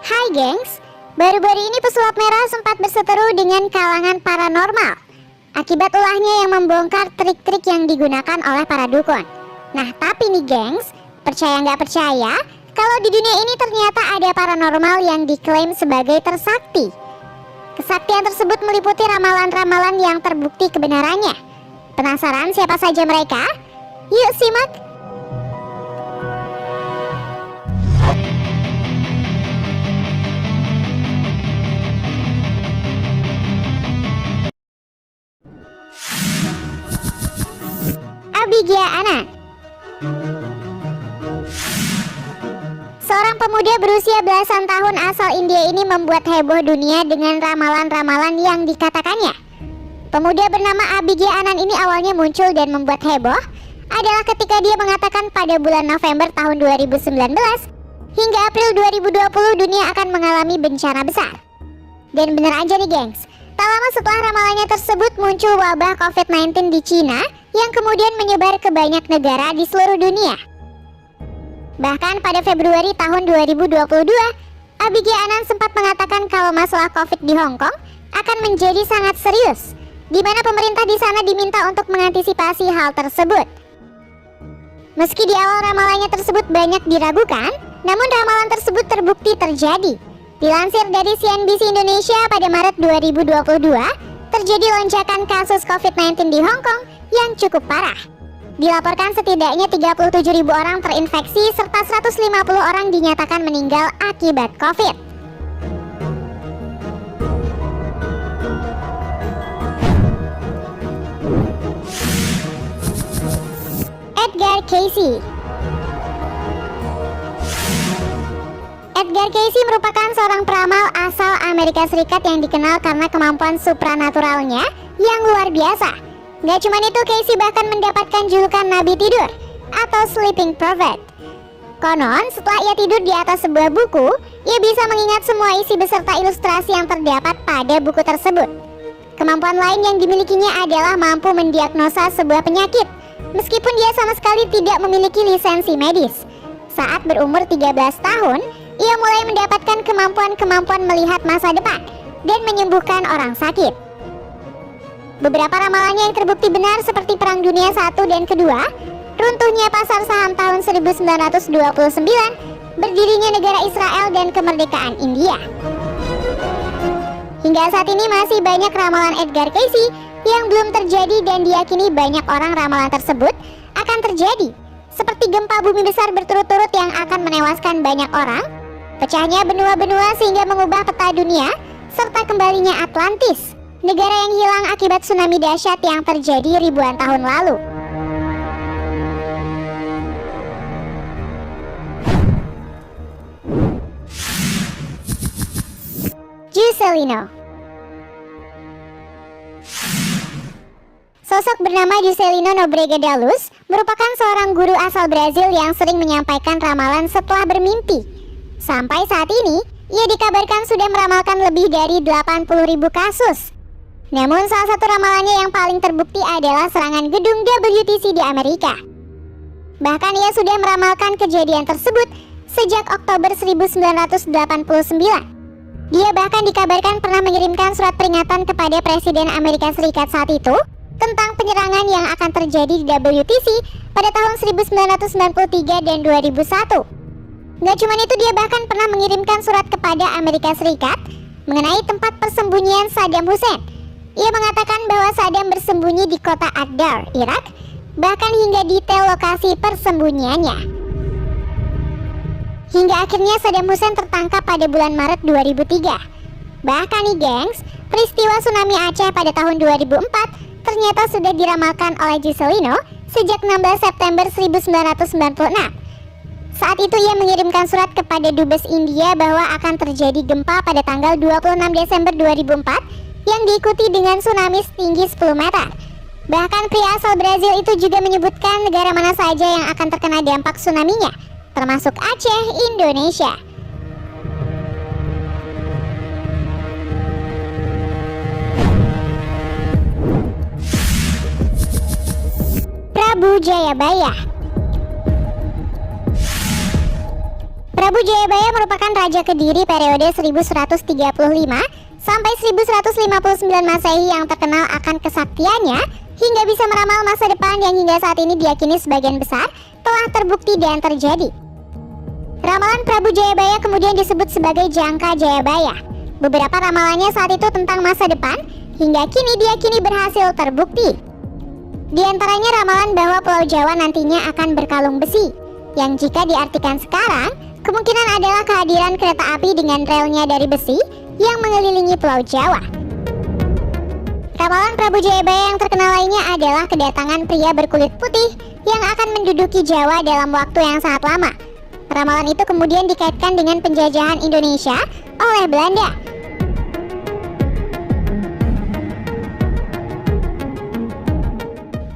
Hai gengs, baru-baru ini pesulap merah sempat berseteru dengan kalangan paranormal akibat ulahnya yang membongkar trik-trik yang digunakan oleh para dukun. Nah tapi nih gengs, percaya nggak percaya, kalau di dunia ini ternyata ada paranormal yang diklaim sebagai tersakti. Kesaktian tersebut meliputi ramalan-ramalan yang terbukti kebenarannya. Penasaran siapa saja mereka? Yuk simak! Abigail Anand. Seorang pemuda berusia belasan tahun asal India ini membuat heboh dunia dengan ramalan-ramalan yang dikatakannya. Pemuda bernama Abigail Anand ini awalnya muncul dan membuat heboh adalah ketika dia mengatakan pada bulan November tahun 2019 hingga April 2020 dunia akan mengalami bencana besar. Dan bener aja nih gengs, tak lama setelah ramalannya tersebut muncul wabah COVID-19 di Cina yang kemudian menyebar ke banyak negara di seluruh dunia. Bahkan pada Februari tahun 2022, Abigail Anand sempat mengatakan kalau masalah COVID di Hong Kong akan menjadi sangat serius, di mana pemerintah di sana diminta untuk mengantisipasi hal tersebut. Meski di awal ramalannya tersebut banyak diragukan, namun ramalan tersebut terbukti terjadi. Dilansir dari CNBC Indonesia pada Maret 2022, terjadi lonjakan kasus COVID-19 di Hong Kong yang cukup parah. Dilaporkan setidaknya 37.000 orang terinfeksi serta 150 orang dinyatakan meninggal akibat COVID. Edgar Cayce. Edgar Cayce merupakan seorang peramal asal Amerika Serikat yang dikenal karena kemampuan supranaturalnya yang luar biasa. Gak cuma itu, Cayce bahkan mendapatkan julukan Nabi Tidur atau Sleeping Prophet. Konon, setelah ia tidur di atas sebuah buku, ia bisa mengingat semua isi beserta ilustrasi yang terdapat pada buku tersebut. Kemampuan lain yang dimilikinya adalah mampu mendiagnosa sebuah penyakit, meskipun dia sama sekali tidak memiliki lisensi medis. Saat berumur 13 tahun, ia mulai mendapatkan kemampuan melihat masa depan dan menyembuhkan orang sakit. Beberapa ramalannya yang terbukti benar seperti Perang Dunia I dan II, runtuhnya pasar saham tahun 1929, berdirinya negara Israel dan kemerdekaan India. Hingga saat ini masih banyak ramalan Edgar Cayce yang belum terjadi dan diyakini banyak orang ramalan tersebut akan terjadi, seperti gempa bumi besar berturut-turut yang akan menewaskan banyak orang, pecahnya benua-benua sehingga mengubah peta dunia, serta kembalinya Atlantis, negara yang hilang akibat tsunami dahsyat yang terjadi ribuan tahun lalu. Juscelino. Sosok bernama Juscelino Nóbrega da Luz merupakan seorang guru asal Brazil yang sering menyampaikan ramalan setelah bermimpi. Sampai saat ini, ia dikabarkan sudah meramalkan lebih dari 80.000 kasus. Namun salah satu ramalannya yang paling terbukti adalah serangan gedung WTC di Amerika. Bahkan ia sudah meramalkan kejadian tersebut sejak Oktober 1989. Dia bahkan dikabarkan pernah mengirimkan surat peringatan kepada Presiden Amerika Serikat saat itu tentang penyerangan yang akan terjadi di WTC pada tahun 1993 dan 2001. Gak cuma itu, dia bahkan pernah mengirimkan surat kepada Amerika Serikat mengenai tempat persembunyian Saddam Hussein. Ia mengatakan bahwa Saddam bersembunyi di kota Ad-Dar, Irak, bahkan hingga detail lokasi persembunyiannya. Hingga akhirnya Saddam Hussein tertangkap pada bulan Maret 2003. Bahkan nih gengs, peristiwa tsunami Aceh pada tahun 2004 ternyata sudah diramalkan oleh Juscelino sejak 16 September 1996. Saat itu ia mengirimkan surat kepada Dubes India bahwa akan terjadi gempa pada tanggal 26 Desember 2004 yang diikuti dengan tsunami setinggi 10 meter. Bahkan pria asal Brazil itu juga menyebutkan negara mana saja yang akan terkena dampak tsunami-nya, termasuk Aceh, Indonesia. Prabu Jayabaya. Prabu Jayabaya merupakan Raja Kediri periode 1135 sampai 1159 Masehi yang terkenal akan kesaktiannya hingga bisa meramal masa depan yang hingga saat ini diyakini sebagian besar telah terbukti dan terjadi. Ramalan Prabu Jayabaya kemudian disebut sebagai Jangka Jayabaya. Beberapa ramalannya saat itu tentang masa depan hingga kini diyakini berhasil terbukti. Di antaranya ramalan bahwa Pulau Jawa nantinya akan berkalung besi, yang jika diartikan sekarang, kemungkinan adalah kehadiran kereta api dengan relnya dari besi yang mengelilingi Pulau Jawa. Ramalan Prabu Jayabaya yang terkenal lainnya adalah kedatangan pria berkulit putih yang akan menduduki Jawa dalam waktu yang sangat lama. Ramalan itu kemudian dikaitkan dengan penjajahan Indonesia oleh Belanda.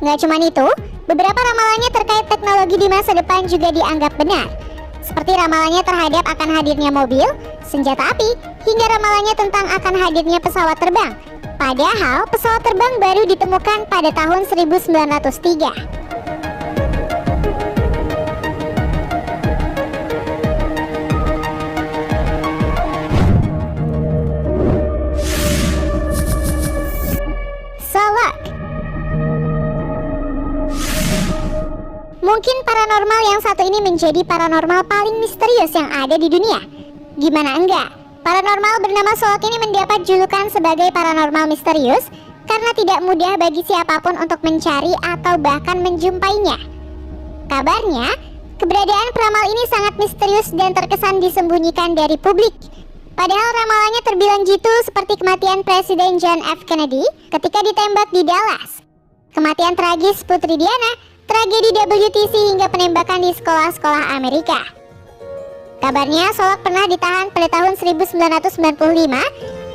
Nggak cuma itu, beberapa ramalannya terkait teknologi di masa depan juga dianggap benar. Seperti ramalannya terhadap akan hadirnya mobil, senjata api, hingga ramalannya tentang akan hadirnya pesawat terbang. Padahal pesawat terbang baru ditemukan pada tahun 1903. Solok. Mungkin paranormal yang satu ini menjadi paranormal paling misterius yang ada di dunia. Gimana enggak? Paranormal bernama Solok ini mendapat julukan sebagai paranormal misterius karena tidak mudah bagi siapapun untuk mencari atau bahkan menjumpainya. Kabarnya, keberadaan peramal ini sangat misterius dan terkesan disembunyikan dari publik. Padahal ramalannya terbilang jitu seperti kematian Presiden John F. Kennedy ketika ditembak di Dallas. Kematian tragis Putri Diana, tragedi WTC hingga penembakan di sekolah-sekolah Amerika. Kabarnya Solok pernah ditahan pada tahun 1995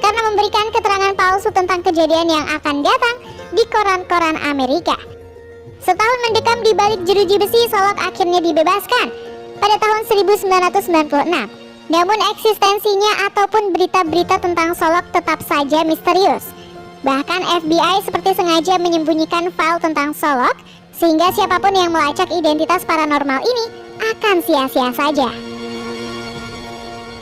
karena memberikan keterangan palsu tentang kejadian yang akan datang di koran-koran Amerika. Setahun mendekam di balik jeruji besi, Solok akhirnya dibebaskan pada tahun 1996. Namun eksistensinya ataupun berita-berita tentang Solok tetap saja misterius. Bahkan FBI seperti sengaja menyembunyikan file tentang Solok sehingga siapapun yang melacak identitas paranormal ini akan sia-sia saja.